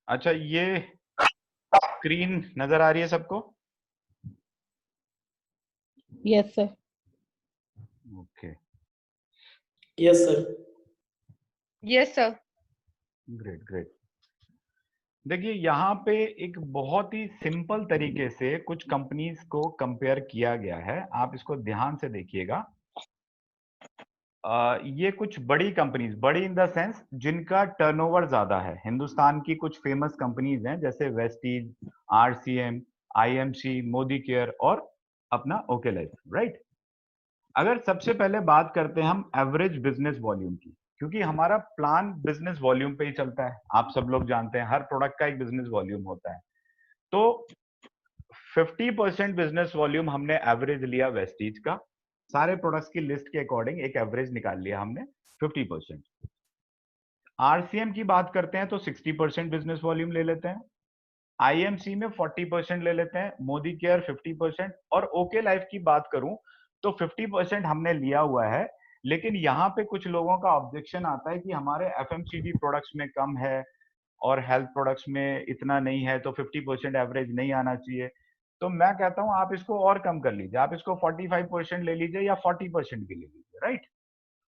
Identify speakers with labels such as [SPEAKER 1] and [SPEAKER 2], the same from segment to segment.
[SPEAKER 1] अच्छा, ये स्क्रीन नजर आ रही है सबको?
[SPEAKER 2] Yes sir.
[SPEAKER 1] Okay,
[SPEAKER 3] yes sir.
[SPEAKER 4] Yes sir.
[SPEAKER 1] Great great. देखिए, यहाँ पे एक बहुत ही सिंपल तरीके से कुछ कंपनीज को कंपेयर किया गया है, आप इसको ध्यान से देखिएगा। ये कुछ बड़ी कंपनीज, बड़ी इन द सेंस जिनका टर्नओवर ज्यादा है। हिंदुस्तान की कुछ फेमस कंपनीज हैं जैसे Vestige, RCM, IMC, Modi care और अपना ओके लाइफ, राइट। अगर सबसे पहले बात करते हैं हम एवरेज बिजनेस वॉल्यूम की, क्योंकि हमारा प्लान बिजनेस वॉल्यूम पे ही चलता है। आप सब लोग जानते हैं हर प्रोडक्ट का एक बिजनेस वॉल्यूम होता है। तो 50% बिजनेस वॉल्यूम हमने एवरेज लिया वेस्टीज का, सारे प्रोडक्ट्स की लिस्ट के अकॉर्डिंग एक एवरेज निकाल लिया हमने 50%। आरसीएम की बात करते हैं तो 60% बिजनेस वॉल्यूम ले लेते हैं, आईएमसी में 40% ले लेते हैं, मोदी केयर 50%, और ओके लाइफ की बात करूं तो 50% हमने लिया हुआ है। लेकिन यहाँ पे कुछ लोगों का ऑब्जेक्शन आता है कि हमारे एफएमसीजी प्रोडक्ट्स में कम है और हेल्थ प्रोडक्ट्स में इतना नहीं है, तो 50% एवरेज नहीं आना चाहिए। तो मैं कहता हूं आप इसको और कम कर लीजिए, आप इसको 45% ले लीजिए या 40% भी ले लीजिए, राइट।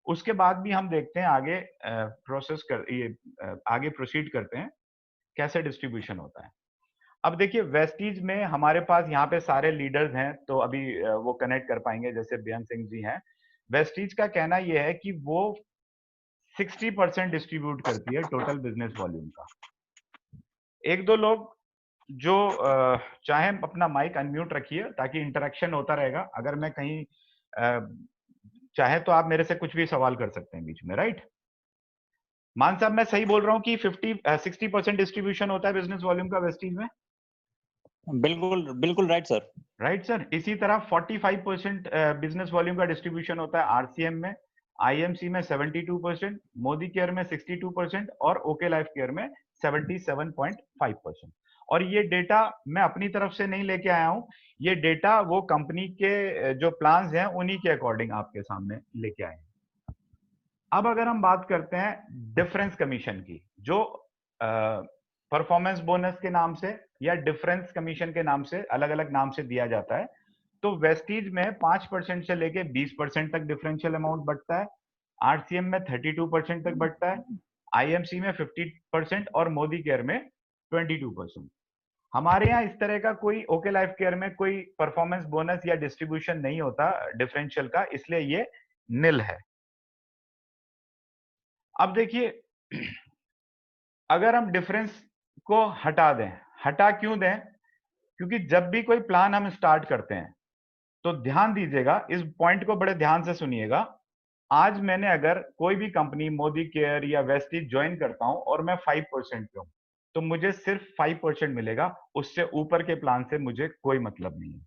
[SPEAKER 1] उसके बाद भी हम देखते हैं आगे प्रोसेस कर ये आगे प्रोसीड करते हैं कैसे डिस्ट्रीब्यूशन होता है। अब देखिए, वेस्टीज में हमारे पास यहाँ पे सारे लीडर्स हैं, तो अभी वो कनेक्ट कर पाएंगे, जैसे बेअंत सिंह जी हैं। वेस्टीज का कहना यह है कि वो 60% डिस्ट्रीब्यूट करती है टोटल बिजनेस वॉल्यूम का। एक दो लोग जो चाहे अपना माइक अनम्यूट रखिए ताकि इंटरेक्शन होता रहेगा। अगर मैं कहीं चाहे तो आप मेरे से कुछ भी सवाल कर सकते हैं बीच में, राइट। मान साहब, मैं सही बोल रहा हूँ कि 60% डिस्ट्रीब्यूशन होता है बिजनेस वॉल्यूम का वेस्टीज में?
[SPEAKER 5] बिल्कुल बिल्कुल राइट सर।
[SPEAKER 1] Right sir. इसी तरह 45% बिजनेस वॉल्यूम का डिस्ट्रीब्यूशन होता है आरसीएम में, आईएमसी में 72%, मोदी केयर में 62% और ओके लाइफ केयर में 77.5%। और ये डेटा मैं अपनी तरफ से नहीं लेके आया हूं, ये डेटा वो कंपनी के जो प्लान्स हैं उन्हीं के अकॉर्डिंग आपके सामने लेके आए हैं। अब अगर हम बात करते हैं डिफरेंस कमीशन की, जो परफॉर्मेंस बोनस के नाम से या डिफरेंस कमीशन के नाम से अलग अलग नाम से दिया जाता है, तो वेस्टीज में 5% से लेके 20% तक डिफरेंशियल अमाउंट बढ़ता है, आरसीएम में 32% तक बढ़ता है, आईएमसी में 50% और मोदी केयर में 22%। हमारे यहाँ इस तरह का कोई ओके लाइफ केयर में कोई परफॉर्मेंस बोनस या डिस्ट्रीब्यूशन नहीं होता डिफरेंशियल का, इसलिए ये निल है। अब देखिए, अगर हम डिफरेंस को हटा दें, हटा क्यों दें? क्योंकि जब भी कोई प्लान हम स्टार्ट करते हैं तो ध्यान दीजिएगा, इस पॉइंट को बड़े ध्यान से सुनिएगा। आज मैंने अगर कोई भी कंपनी मोदी केयर या वेस्टीज ज्वाइन करता हूं और मैं 5% पे हूं, तो मुझे सिर्फ 5% मिलेगा, उससे ऊपर के प्लान से मुझे कोई मतलब नहीं है।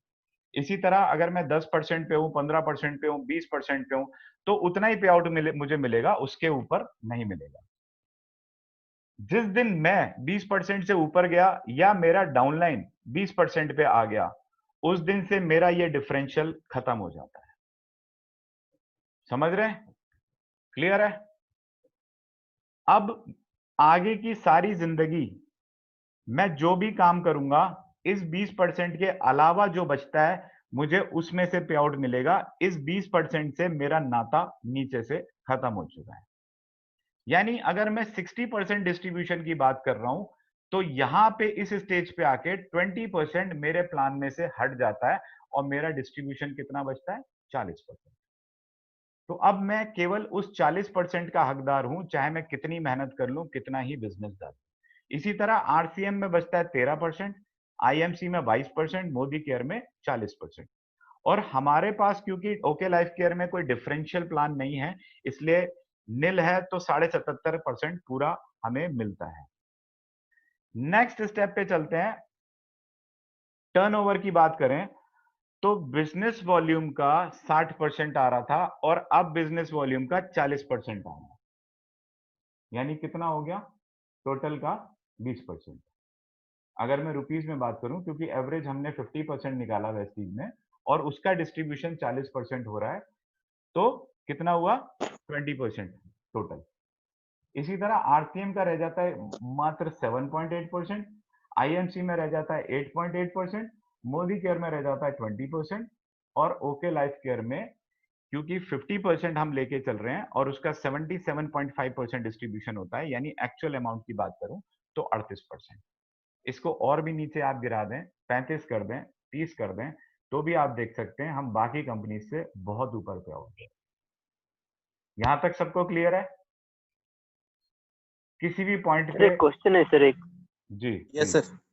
[SPEAKER 1] इसी तरह अगर मैं 10% पे हूं, 15% पे हूं, 20% पे हूं, तो उतना ही पे आउट मुझे मिलेगा, उसके ऊपर नहीं मिलेगा। जिस दिन मैं 20% से ऊपर गया या मेरा डाउनलाइन 20% पे आ गया, उस दिन से मेरा ये डिफरेंशियल खत्म हो जाता है। समझ रहे हैं? क्लियर है? अब आगे की सारी जिंदगी मैं जो भी काम करूंगा, इस 20% के अलावा जो बचता है मुझे उसमें से पे आउट मिलेगा। इस 20% से मेरा नाता नीचे से खत्म हो चुका है। यानी अगर मैं 60% डिस्ट्रीब्यूशन की बात कर रहा हूं, तो यहां पे इस स्टेज पे आके 20% मेरे प्लान में से हट जाता है और मेरा डिस्ट्रीब्यूशन कितना बचता है? 40%। तो अब मैं केवल उस 40% का हकदार हूं, चाहे मैं कितनी मेहनत कर लूं, कितना ही बिजनेस डालूं। इसी तरह आरसीएम में बचता है 13%, आईएमसी में 22%, मोदी केयर में 40%। और हमारे पास क्योंकि ओके लाइफ केयर में कोई डिफरेंशियल प्लान नहीं है, इसलिए निल है, तो 77.5% पूरा हमें मिलता है। नेक्स्ट स्टेप पे चलते हैं। टर्नओवर की बात करें तो बिजनेस वॉल्यूम का 60% आ रहा था और अब बिजनेस वॉल्यूम का 40% आ रहा है। यानी कितना हो गया टोटल का? 20%। अगर मैं रुपीस में बात करूं, क्योंकि एवरेज हमने 50% निकाला वेस्टीज में और उसका डिस्ट्रीब्यूशन 40% हो रहा है, तो कितना हुआ? 20% टोटल। इसी तरह आरसीएम का रह जाता है मात्र 7.8%, आईएमसी में रह जाता है 8.8%, मोदी केयर में रह जाता है 20%, और ओके लाइफ केयर में क्योंकि 50% हम लेके चल रहे हैं और उसका 77.5% डिस्ट्रीब्यूशन होता है, यानी एक्चुअल अमाउंट की बात करूं तो 38%। इसको और भी नीचे आप गिरा दें, 35 कर दें, 30 कर दें, तो भी आप देख सकते हैं हम बाकी कंपनी से बहुत ऊपर पे होंगे। यहां तक सबको क्लियर है? किसी भी पॉइंट
[SPEAKER 2] सर
[SPEAKER 1] पे?
[SPEAKER 2] एक क्वेश्चन है सर, एक
[SPEAKER 1] जी
[SPEAKER 6] यस
[SPEAKER 1] please।
[SPEAKER 6] सर।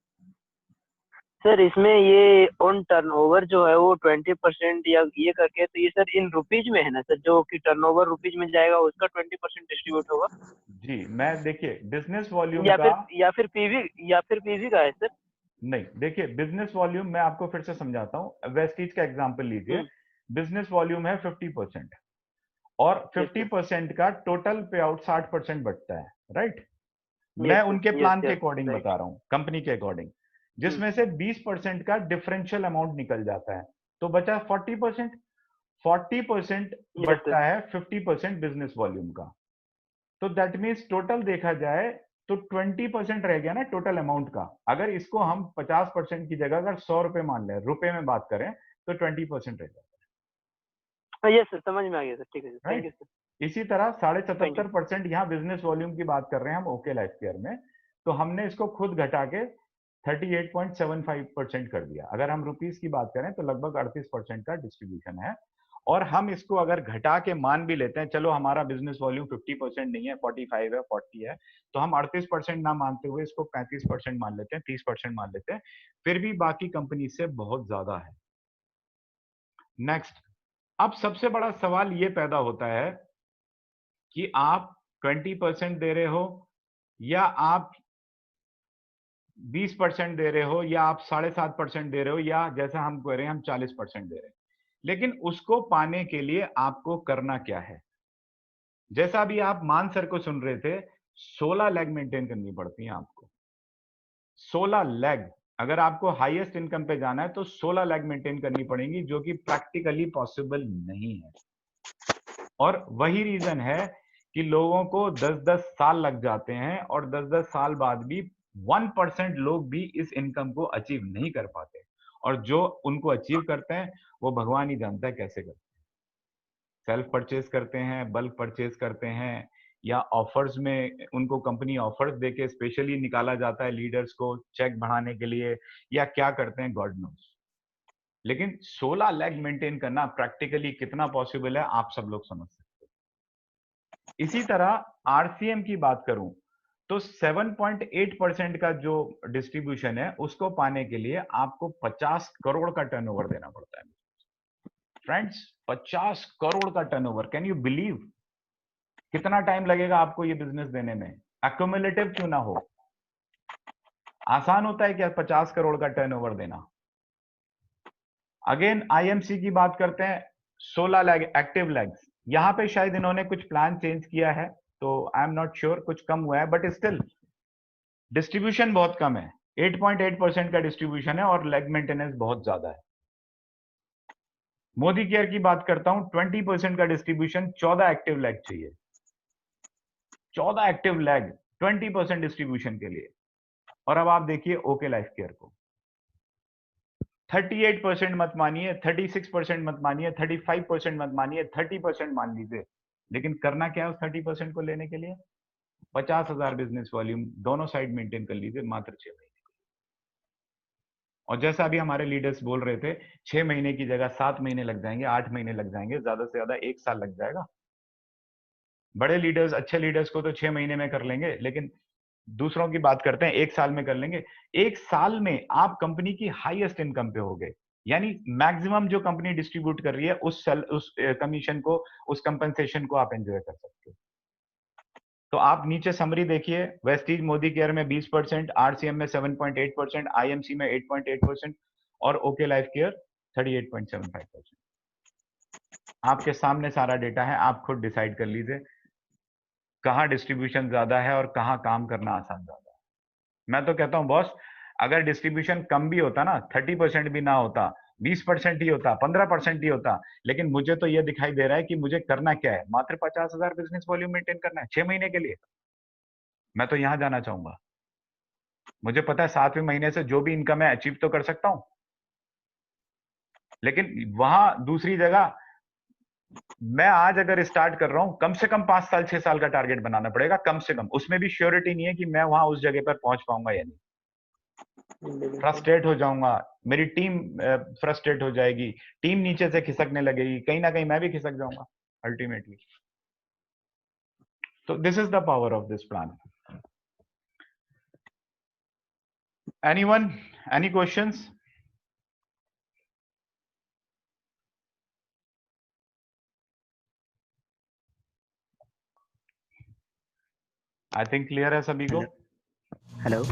[SPEAKER 2] सर इसमें ये ऑन टर्नओवर जो है वो 20% या ये करके, तो ये सर इन रुपीज में है ना सर, जो कि टर्नओवर रुपीज में जाएगा उसका 20% डिस्ट्रीब्यूट होगा,
[SPEAKER 1] जी मैं देखिए बिजनेस वॉल्यूम
[SPEAKER 2] या
[SPEAKER 1] का
[SPEAKER 2] फिर पीवी का है सर?
[SPEAKER 1] नहीं, देखिए बिजनेस वॉल्यूम मैं आपको फिर से समझाता हूं, वेस्टीज का एग्जांपल लीजिए।
[SPEAKER 2] हम्म,
[SPEAKER 1] बिजनेस वॉल्यूम है 50% और
[SPEAKER 2] यस सर,
[SPEAKER 1] 50% का टोटल पे आउट 60% बचता है, राइट?
[SPEAKER 2] यस
[SPEAKER 1] मैं
[SPEAKER 2] सर,
[SPEAKER 1] उनके
[SPEAKER 2] यस
[SPEAKER 1] प्लान के
[SPEAKER 2] यस
[SPEAKER 1] अकॉर्डिंग
[SPEAKER 2] राइट।
[SPEAKER 1] बता रहा हूं, कंपनी के अकॉर्डिंग, जिसमें से 20% का डिफरेंशियल अमाउंट निकल जाता है, तो बचा 40%। 40%
[SPEAKER 2] यस सर,
[SPEAKER 1] बचता है 50% बिजनेस वॉल्यूम का। तो दैट मीन्स टोटल देखा जाए तो 20% रह गया ना टोटल अमाउंट का। अगर इसको हम 50% की जगह अगर 100 रुपए मान लें, रुपए में बात करें, तो 20% रह जाता
[SPEAKER 2] यस सर, समझ में आ गया सर, ठीक है सर,
[SPEAKER 1] है,
[SPEAKER 2] थैंक यू
[SPEAKER 1] राइट?
[SPEAKER 2] सर,
[SPEAKER 1] इसी तरह
[SPEAKER 2] थैंक यू।
[SPEAKER 1] 77% यहाँ बिजनेस वॉल्यूम की बात कर रहे हैं हम ओके लाइफ केयर में, तो हमने इसको खुद घटा के 38.75% कर दिया। अगर हम रुपीस की बात करें तो लगभग 38% का डिस्ट्रीब्यूशन है। और हम इसको अगर घटा के मान भी लेते हैं, चलो हमारा बिजनेस वॉल्यूम 50% नहीं है, 45 है, 40 है, तो हम 38% ना मानते हुए इसको 35% मान लेते हैं, 30% मान लेते हैं, फिर भी बाकी कंपनी से बहुत ज्यादा है। नेक्स्ट, अब सबसे बड़ा सवाल ये पैदा होता है कि आप 20% दे रहे हो या आप 20% दे रहे हो या आप 7.5% दे रहे हो या जैसा हम कह रहे हैं हम 40% दे रहे हैं, लेकिन उसको पाने के लिए आपको करना क्या है? जैसा अभी आप मान सर को सुन रहे थे, 16 लैग मेंटेन करनी पड़ती है आपको। 16 लैग, अगर आपको हाईएस्ट इनकम पे जाना है तो 16 लैग मेंटेन करनी पड़ेगी, जो कि प्रैक्टिकली पॉसिबल नहीं है। और वही रीजन है कि लोगों को 10-10 साल लग जाते हैं और 10-10 साल बाद भी 1% लोग भी इस इनकम को अचीव नहीं कर पाते, और जो उनको अचीव करते हैं वो भगवान ही जानता है कैसे करते हैं। सेल्फ परचेज करते हैं, बल्क परचेज करते हैं, या ऑफर्स में उनको कंपनी ऑफर्स देके स्पेशली निकाला जाता है लीडर्स को चेक बढ़ाने के लिए, या क्या करते हैं गॉड नोस। लेकिन 16 लैग मेंटेन करना प्रैक्टिकली कितना पॉसिबल है आप सब लोग समझ सकते हैं। इसी तरह आरसीएम की बात करूं तो 7.8% का जो डिस्ट्रीब्यूशन है उसको पाने के लिए आपको 50 करोड़ का टर्नओवर देना पड़ता है फ्रेंड्स। 50 करोड़ का टर्नओवर, कैन यू बिलीव? कितना टाइम लगेगा आपको ये बिजनेस देने में? एक्यूमुलेटिव क्यों ना हो, आसान होता है क्या 50 करोड़ का टर्नओवर देना? अगेन आईएमसी की बात करते हैं, 16 लैग एक्टिव लैग्स, यहां पे शायद इन्होंने कुछ प्लान चेंज किया है, तो आई एम नॉट श्योर, कुछ कम हुआ है, बट स्टिल डिस्ट्रीब्यूशन बहुत कम है। 8.8% का डिस्ट्रीब्यूशन है और लेग मेंटेनेंस बहुत ज्यादा है। मोदी केयर की बात करता हूं, 20% का डिस्ट्रीब्यूशन, 14 एक्टिव लैग चाहिए। 14 एक्टिव लैग 20% डिस्ट्रीब्यूशन के लिए। और अब आप देखिए ओके लाइफ केयर को, 38% मत मानिए, 36% मत मानिए, 35% मत मानिए, 30% मान लीजिए, लेकिन करना क्या है उस 30% को लेने के लिए? 50,000 बिजनेस वॉल्यूम दोनों साइड मेंटेन कर लीजिए मात्र 6 महीने। और जैसा अभी हमारे लीडर्स बोल रहे थे, 6 महीने की जगह 7 महीने लग जाएंगे, 8 महीने लग जाएंगे, ज्यादा से ज्यादा 1 साल लग जाएगा। बड़े लीडर्स, अच्छे लीडर्स को तो 6 महीने में कर लेंगे, लेकिन दूसरों की बात करते हैं 1 साल में कर लेंगे। 1 साल में आप कंपनी की हाईएस्ट इनकम पे हो गए, यानी मैक्सिमम जो कंपनी डिस्ट्रीब्यूट कर रही है उस कमीशन को, उस कंपनसेशन को आप एंजॉय कर सकते हो। तो आप नीचे समरी देखिए, वेस्टीज मोदी केयर में 20%, आरसीएम में 7.8%, आईएमसी में 8.8% और ओके लाइफ केयर 38.75%। आपके सामने सारा डेटा है, आप खुद डिसाइड कर लीजिए कहाँ डिस्ट्रीब्यूशन ज्यादा है और कहाँ काम करना आसान ज्यादा है। मैं तो कहता हूँ बॉस, अगर डिस्ट्रीब्यूशन कम भी होता ना, 30% भी ना होता, 20% ही होता, 15% ही होता, लेकिन मुझे तो ये दिखाई दे रहा है कि मुझे करना क्या है, मात्र 50,000 बिजनेस वॉल्यूम मेंटेन करना है 6 महीने के लिए। मैं तो यहां जाना चाहूंगा। मुझे पता है 7वें महीने से जो भी इनकम है अचीव तो कर सकता हूं, लेकिन वहां दूसरी जगह मैं आज अगर स्टार्ट कर रहा हूं, कम से कम 5 साल 6 साल का टारगेट बनाना पड़ेगा, कम से कम। उसमें भी श्योरिटी नहीं है कि मैं वहां उस जगह पर पहुंच पाऊंगा या नहीं।
[SPEAKER 3] बिल्कुल
[SPEAKER 1] फ्रस्ट्रेट हो जाऊंगा, मेरी टीम फ्रस्ट्रेट हो जाएगी, टीम नीचे से खिसकने लगेगी, कहीं ना कहीं मैं भी खिसक जाऊंगा ultimately. So this is the power of this plan. Anyone? Any questions? I think clear है सभी को?
[SPEAKER 6] हेलो।